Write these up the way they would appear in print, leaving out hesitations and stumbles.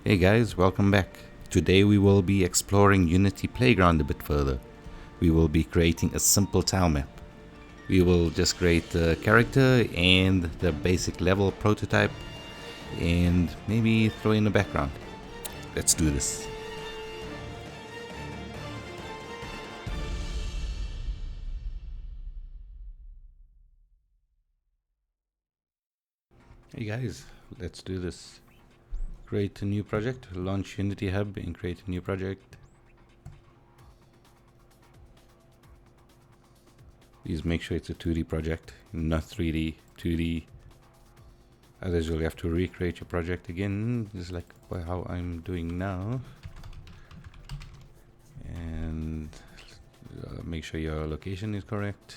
Hey guys, welcome back. Today we will be exploring Unity Playground a bit further. We will be creating a simple tile map. We will just create the character and the basic level prototype and maybe throw in a background. Let's do this. Hey guys, let's do this. Create a new project, launch Unity Hub and create a new project. Please make sure it's a 2D project, not 3D, 2D. Otherwise you'll have to recreate your project again, just like how I'm doing now. And make sure your location is correct.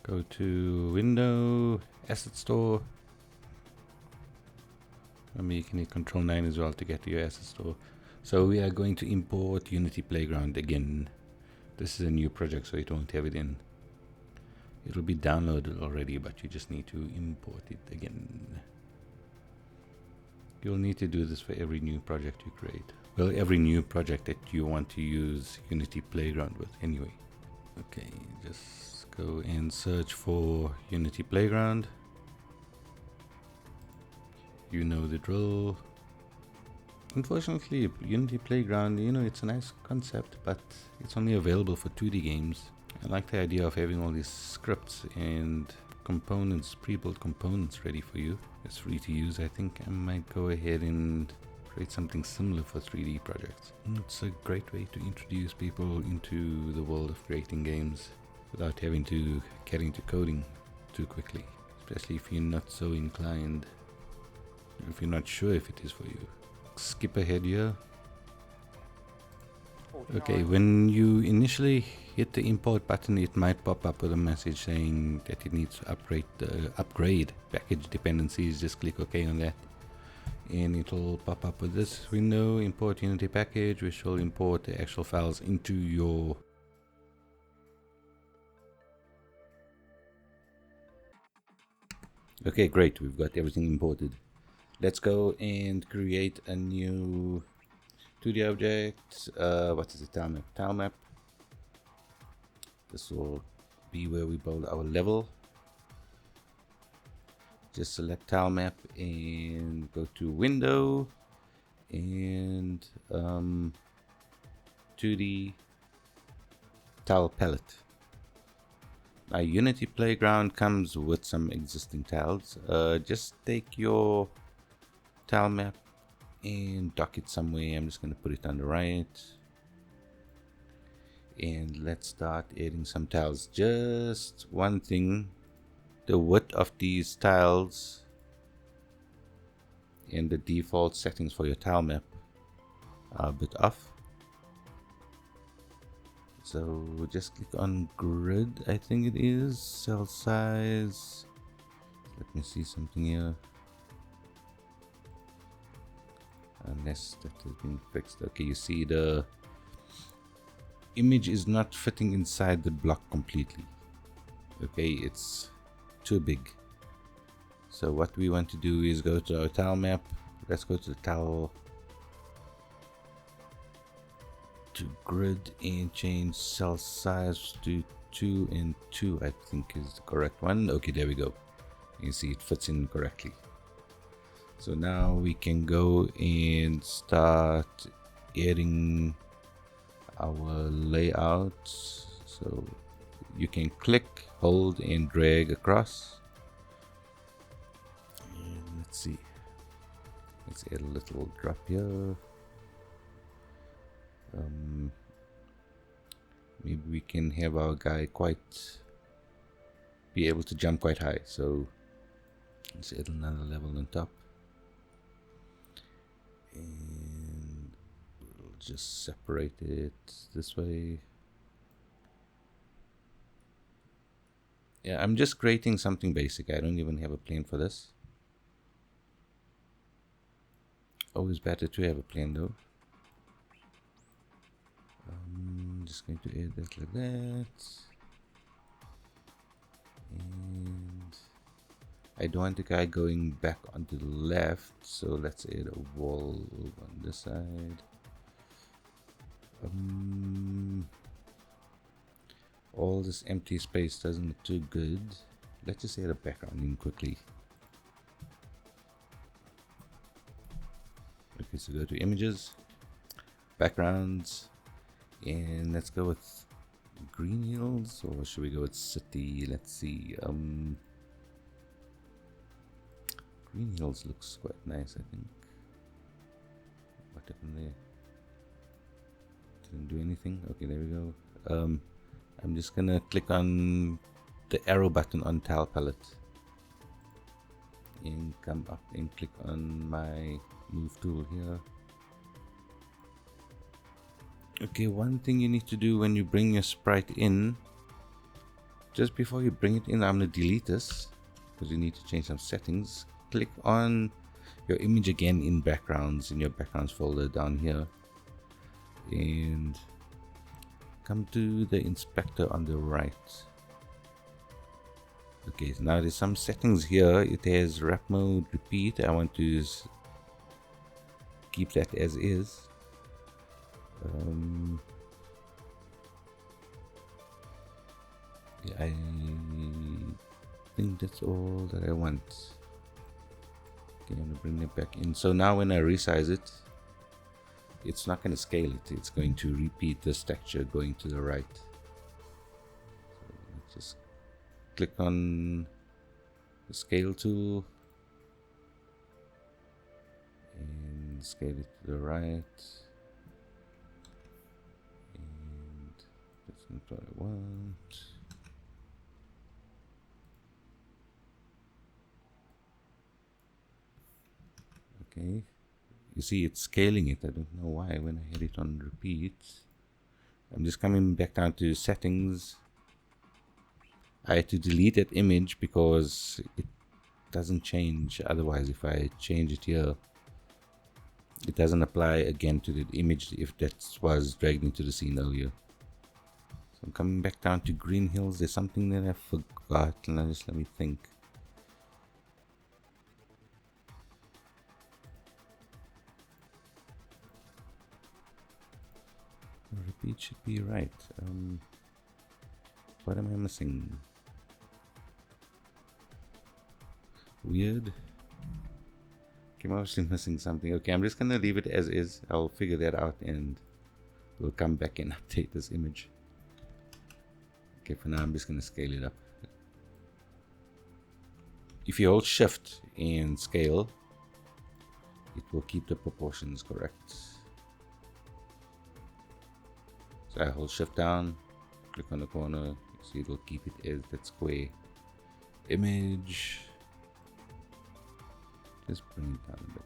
Go to Window, Asset Store. Remember you can hit Control 9 as well to get to your Asset Store. So we are going to import Unity Playground again. This is a new project, so you don't have it in. It'll be downloaded already, but you just need to import it again. You'll need to do this for every new project you create. Well, every new project that you want to use Unity Playground with anyway. Okay, just go and search for Unity Playground. You know the drill. Unfortunately, Unity Playground, it's a nice concept, but it's only available for 2D games. I like the idea of having all these scripts and components, pre-built components ready for you. It's free to use. I think I might go ahead and create something similar for 3D projects. It's a great way to introduce people into the world of creating games without having to get into coding too quickly, especially if you're not so inclined, if you're not sure if it is for you. Skip ahead here. Okay, when you initially hit the import button, it might pop up with a message saying that it needs to upgrade package dependencies. Just click OK on that, and it'll pop up with this window: import Unity package, which will import the actual files into your Okay, great, we've got everything imported. Let's go and create a new 2D object. What is it? Tilemap. Tilemap. This will be where we build our level. Just select Tilemap and go to Window and 2D Tile Palette. Now, Unity Playground comes with some existing tiles. Just take your tile map and dock it somewhere. I'm just going to put it on the right. And let's start adding some tiles. Just one thing, the width of these tiles and the default settings for your tile map are a bit off. So just click on grid, I think it is, cell size. Let me see something here. Unless that has been fixed. Okay, you see the image is not fitting inside the block completely. Okay, it's too big. So what we want to do is go to our tile map. Let's go to the tile to grid and change cell size to 2 and 2, I think is the correct one. Okay, there we go. You see it fits in correctly. So now we can go and start adding our layout. So you can click, hold and drag across. And let's see. Let's add a little drop here. Maybe we can have our guy be able to jump quite high. So let's add another level on top. And we'll just separate it this way. Yeah, I'm just creating something basic. I don't even have a plan for this. Always better to have a plan though. Just going to add that like that. And I don't want the guy going back onto the left, so let's add a wall on this side. All this empty space doesn't look too good. Let's just add a background in quickly. Okay, so go to images, backgrounds, and let's go with Green Hills, or should we go with city? Let's see. Green Hills looks quite nice, I think. What happened there? Didn't do anything. Okay, there we go. I'm just gonna click on the arrow button on tile palette and come up and click on my move tool here. Okay, one thing you need to do when you bring your sprite in, just before you bring it in, I'm gonna delete this because you need to change some settings. Click on your image again in backgrounds, in your backgrounds folder down here, and come to the inspector on the right. Okay, so now there's some settings here. It has wrap mode repeat. I want to keep that as is. Yeah, I think that's all that I want. Okay, I'm gonna bring it back in. So now when I resize it, it's not going to scale it. It's going to repeat this texture going to the right. So let's just click on the scale tool and scale it to the right. And that's not what I want. Okay. You see it's scaling it. I don't know why when I had it on repeat. I'm just coming back down to settings. I had to delete that image because it doesn't change. Otherwise, if I change it here, it doesn't apply again to the image if that was dragged into the scene earlier. So I'm coming back down to Green Hills. There's something that I forgot. Just let me think. Repeat should be right. What am I missing? Weird. Okay, I'm obviously missing something. Okay, I'm just gonna leave it as is. I'll figure that out and we'll come back and update this image. Okay, for now I'm just gonna scale it up. If you hold shift and scale, it will keep the proportions correct. So I hold shift down, click on the corner, see it will keep it as that square image. Just bring it down a bit.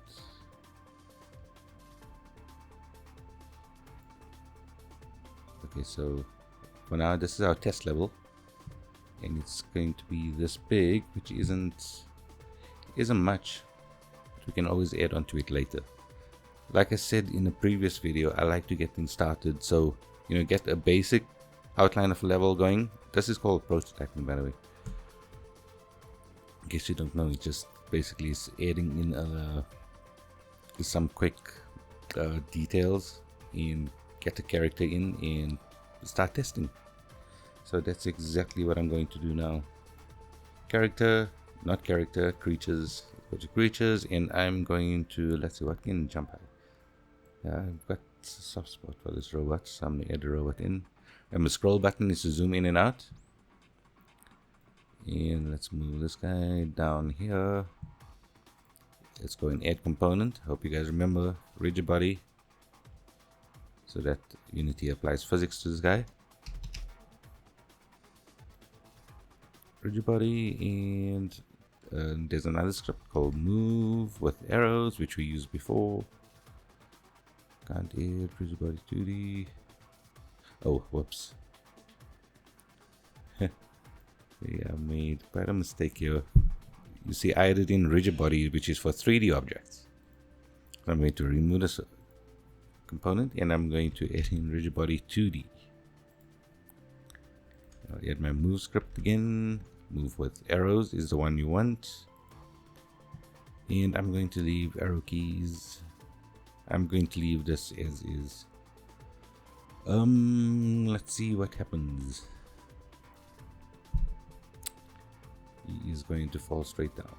Okay, so for now this is our test level, and it's going to be this big, which isn't much, but we can always add on to it later. Like I said in the previous video, I like to get things started, so you know, get a basic outline of a level going. This is called prototyping, by the way. In case you don't know, it just basically is adding in some quick details and get the character in and start testing. So that's exactly what I'm going to do now. Character, not character, creatures. Go to creatures, and I'm going to, let's see what can jump out. Yeah, I've got a soft spot for this robot, so I'm gonna add the robot in. And the scroll button is to zoom in and out. And let's move this guy down here. Let's go and add component. Hope you guys remember rigid body, so that Unity applies physics to this guy. Rigid body, and there's another script called move with arrows, which we used before. Can't add rigid body 2D. Oh, whoops. Yeah, I made quite a mistake here. You see, I added in rigid body, which is for 3D objects. I'm going to remove this component, and I'm going to add in rigid body 2D. I'll add my move script again. Move with arrows is the one you want. And I'm going to leave arrow keys. I'm going to leave this as is. Let's see what happens. He is going to fall straight down.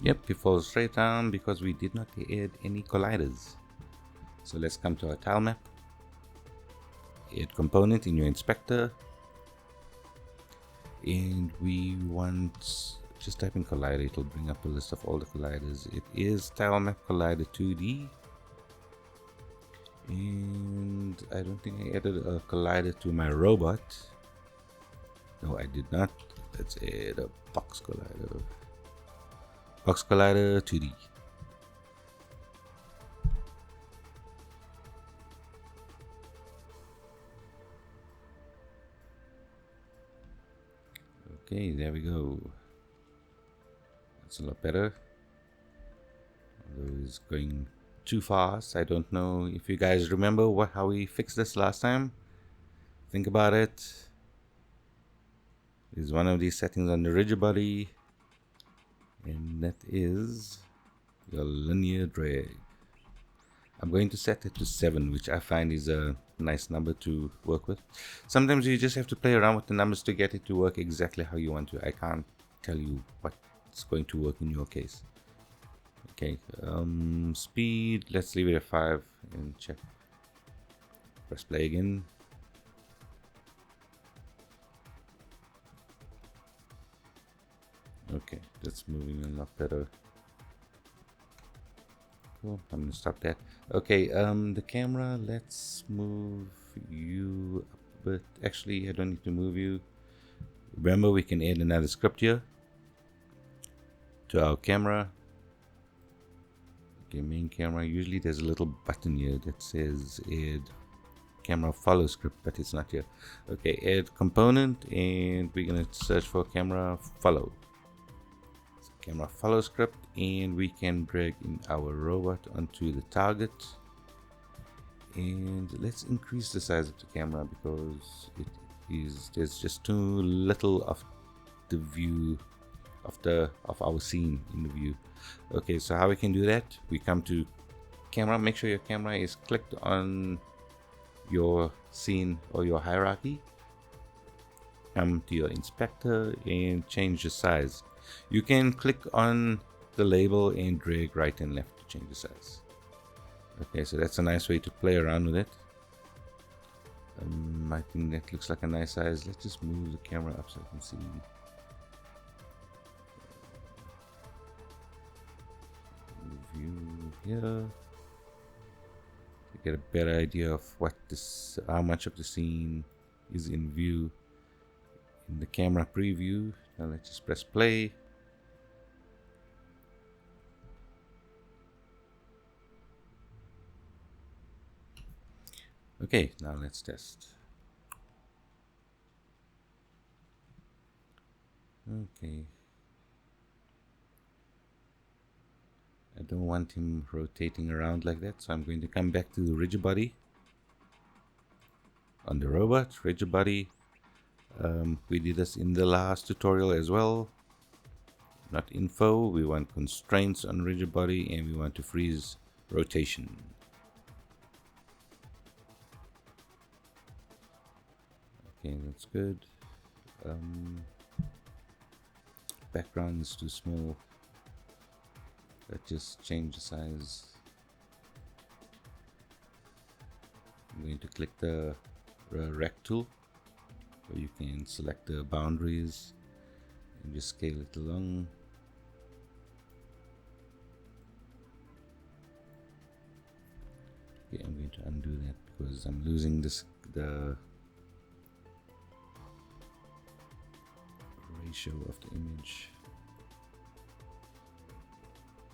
Yep, he falls straight down because we did not add any colliders. So let's come to our tile map. Add component in your inspector. And we want, just type in collider, it'll bring up a list of all the colliders. It is Tilemap Collider 2D. And I don't think I added a collider to my robot. No, I did not. Let's add a box collider. Box collider 2D. Okay, there we go. That's a lot better. Although it's going too fast. I don't know if you guys remember how we fixed this last time. Think about it. There's one of these settings on the rigid body, and that is your linear drag. I'm going to set it to 7, which I find is a nice number to work with. Sometimes you just have to play around with the numbers to get it to work exactly how you want to. I can't tell you what's going to work in your case. Okay, speed, let's leave it at 5 and check. Press play again. Okay, that's moving a lot better. Cool, I'm gonna stop that. Okay, the camera, let's move you a bit. Actually, I don't need to move you. Remember, we can add another script here to our camera. Okay, main camera. Usually there's a little button here that says add camera follow script, but it's not here. Okay, add component, and we're gonna search for camera follow. Camera follow script, and we can drag in our robot onto the target. And let's increase the size of the camera because there's just too little of the view of our scene in the view. Okay, so how we can do that? We come to camera, make sure your camera is clicked on your scene or your hierarchy. Come to your inspector and change the size. You can click on the label and drag right and left to change the size. Okay, so that's a nice way to play around with it. I think that looks like a nice size. Let's just move the camera up so I can see. View here to get a better idea of how much of the scene is in view in the camera preview. Now let's just press play. Okay, now let's test. Okay. I don't want him rotating around like that, so I'm going to come back to the rigid body. On the robot, rigid body. We did this in the last tutorial as well. Not info, we want constraints on rigid body, and we want to freeze rotation. Okay, that's good. Background is too small. Let's just change the size. I'm going to click the rect tool, where you can select the boundaries and just scale it along. Okay, I'm going to undo that because I'm losing the ratio of the image.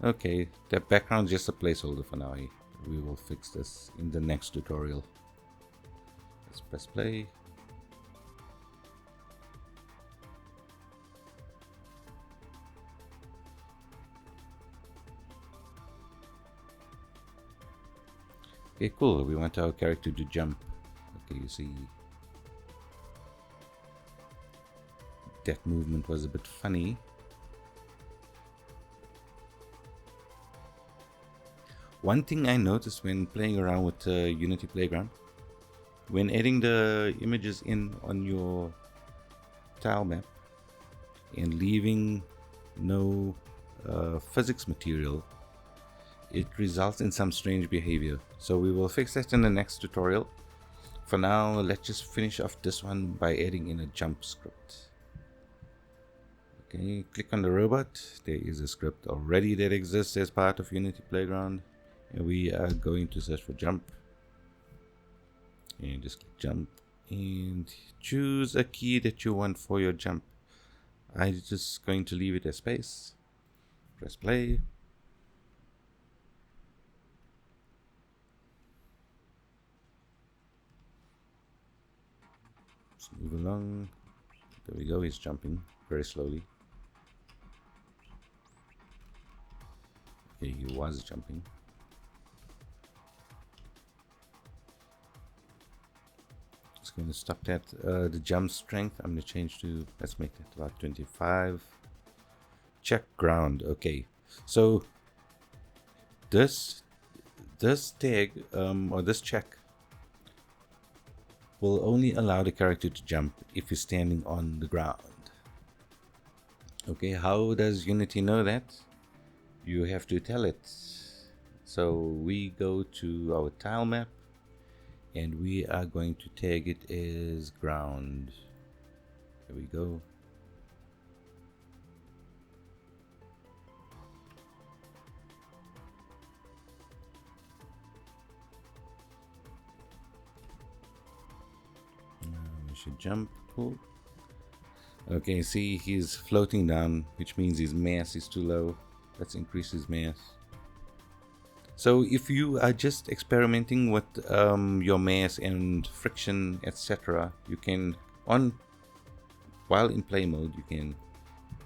Okay, the background is just a placeholder for now. We will fix this in the next tutorial. Let's press play. Okay, cool. We want our character to jump. Okay, you see that movement was a bit funny. One thing I noticed when playing around with Unity Playground, when adding the images in on your tile map and leaving no physics material, it results in some strange behavior. So we will fix that in the next tutorial. For now, let's just finish off this one by adding in a jump script. Okay, click on the robot. There is a script already that exists as part of Unity Playground, and we are going to search for jump, and just click jump and choose a key that you want for your jump. I'm just going to leave it as space. Press play. Let's move along. There we go, he's jumping very slowly. Okay, he was jumping. Just going to stop that. The jump strength, I'm going to change to, let's make that about 25. Check ground. Okay, so this tag or this check will only allow the character to jump if you're standing on the ground. Okay, how does Unity know that? You have to tell it. So we go to our tile map and we are going to tag it as ground. There we go. We should jump. Cool. Okay, see, he's floating down, which means his mass is too low. Let's increase his mass. So if you are just experimenting with your mass and friction, etc., you can, while in play mode, you can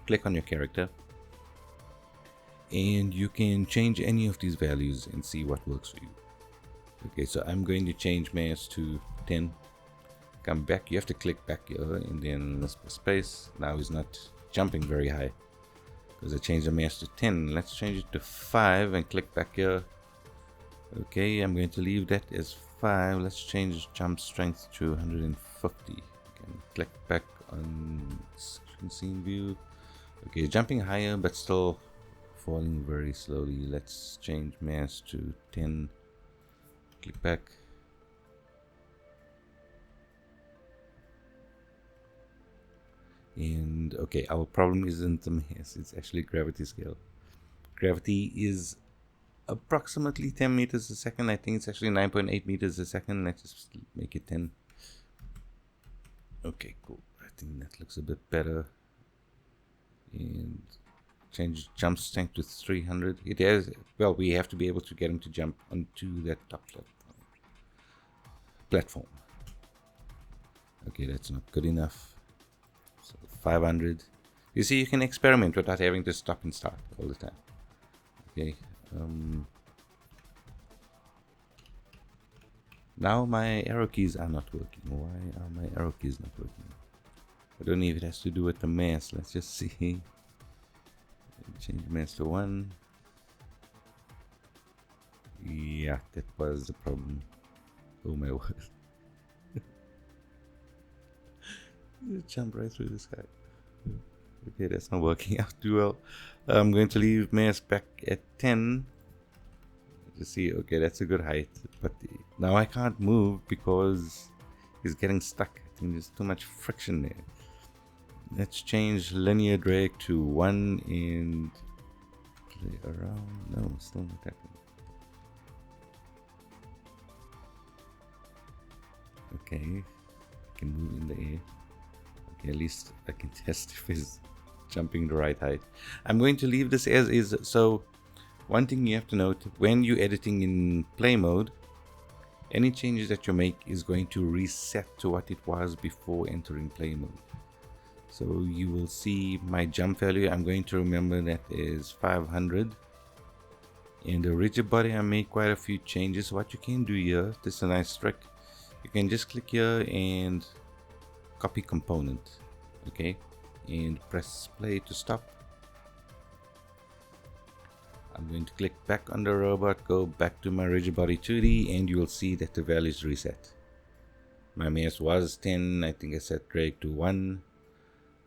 click on your character and you can change any of these values and see what works for you. Okay, so I'm going to change mass to 10. Come back, you have to click back here and then let's press space. Now he's not jumping very high because I changed the mass to 10. Let's change it to 5 and click back here. Okay, I'm going to leave that as 5. Let's change jump strength to 150. Okay, click back on scene view. Okay, jumping higher but still falling very slowly. Let's change mass to 10. Click back. And okay, our problem isn't the mass, it's actually gravity scale. Gravity is approximately 10 meters a second. I think it's actually 9.8 meters a second. Let's just make it 10. Okay, cool. I think that looks a bit better. And change jump strength to 300. It has, well, we have to be able to get him to jump onto that top platform. Okay, that's not good enough. So 500. You see, you can experiment without having to stop and start all the time. Okay. Now my arrow keys are not working. Why are my arrow keys not working? I don't know if it has to do with the mass. Let's just see. Change mass to 1. Yeah, that was the problem. Oh my word. Jump right through the sky. Okay, that's not working out too well. I'm going to leave mass back at 10. To see, okay, that's a good height. But now I can't move because he's getting stuck. I think there's too much friction there. Let's change linear drag to 1 and play around. No, still not happening. Okay, I can move in the air. Okay, at least I can test if he's jumping the right height. I'm going to leave this as is. So one thing you have to note, when you're editing in play mode, any changes that you make is going to reset to what it was before entering play mode. So you will see my jump value. I'm going to remember that is 500. In the rigid body, I made quite a few changes. What you can do here, this is a nice trick. You can just click here and copy component. Okay, and press play to stop. I'm going to click back on the robot, go back to my rigid body 2D, and you will see that the value is reset. My mass was 10, I think I set drag to 1.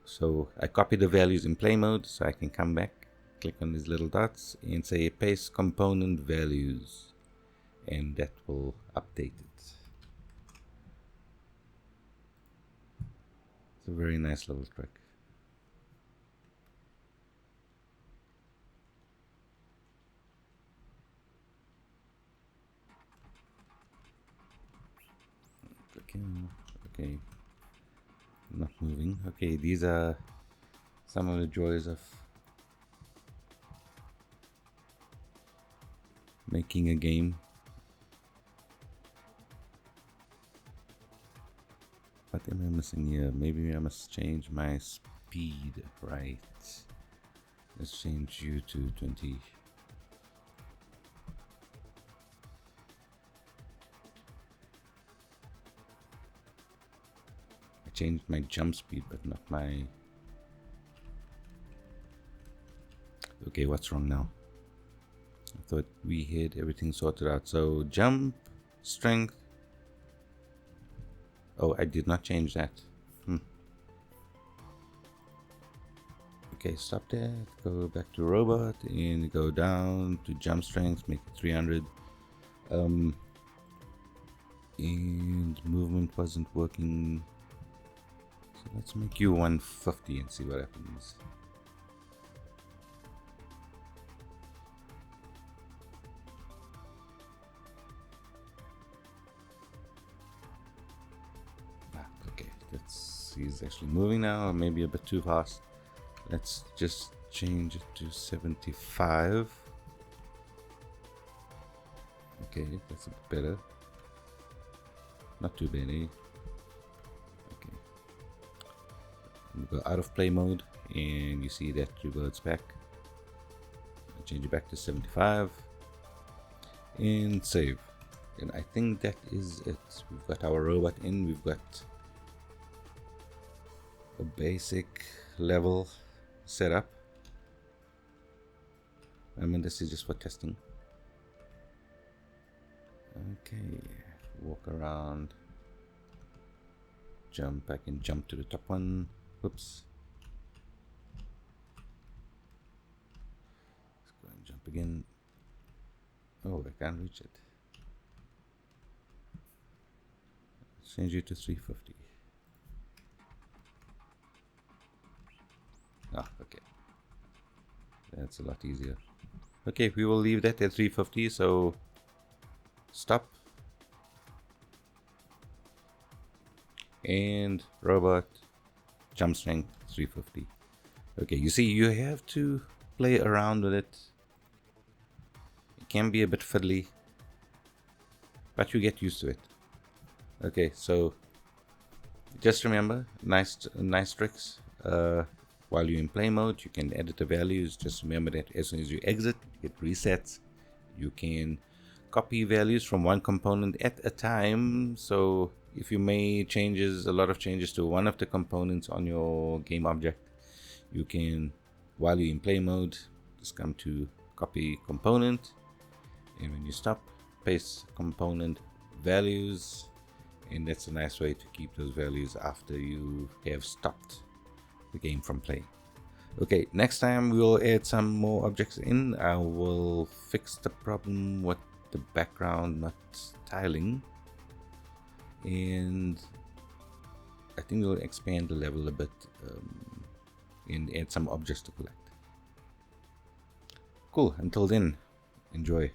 So I copy the values in play mode, so I can come back, click on these little dots, and say paste component values, and that will update it. It's a very nice little trick. Okay, not moving. Okay, these are some of the joys of making a game. What am I missing here? Maybe I must change my speed, right? Let's change you to 20. Changed my jump speed, but not my... Okay, what's wrong now? I thought we had everything sorted out. So jump, strength. Oh, I did not change that. Okay, stop that. Go back to robot and go down to jump strength. Make it 300. And movement wasn't working. So let's make you 150 and see what happens. Okay, he's actually moving now, or maybe a bit too fast. Let's just change it to 75. Okay, that's a bit better. Not too bad, eh? Okay. Go out of play mode, and you see that reverts back. I'll change it back to 75 and save. And I think that is it. We've got our robot in. We've got a basic level set up. I mean, this is just for testing. Okay, walk around, jump. I can jump to the top one. Whoops. Let's go and jump again. Oh, I can't reach it. Let's change it to 350. Ah, okay. That's a lot easier. Okay, we will leave that at 350, so stop. And robot, jump strength 350. Okay, you see, you have to play around with it. It can be a bit fiddly, but you get used to it. Okay, so just remember, nice tricks. While you're in play mode, you can edit the values. Just remember that as soon as you exit, it resets. You can copy values from one component at a time. So if you made a lot of changes to one of the components on your game object, you can, while you're in play mode, just come to copy component, and when you stop, paste component values, and that's a nice way to keep those values after you have stopped the game from playing. Okay, next time we'll add some more objects in. I will fix the problem with the background not tiling, and I think we'll expand the level a bit and add some objects to collect. Cool, until then, enjoy.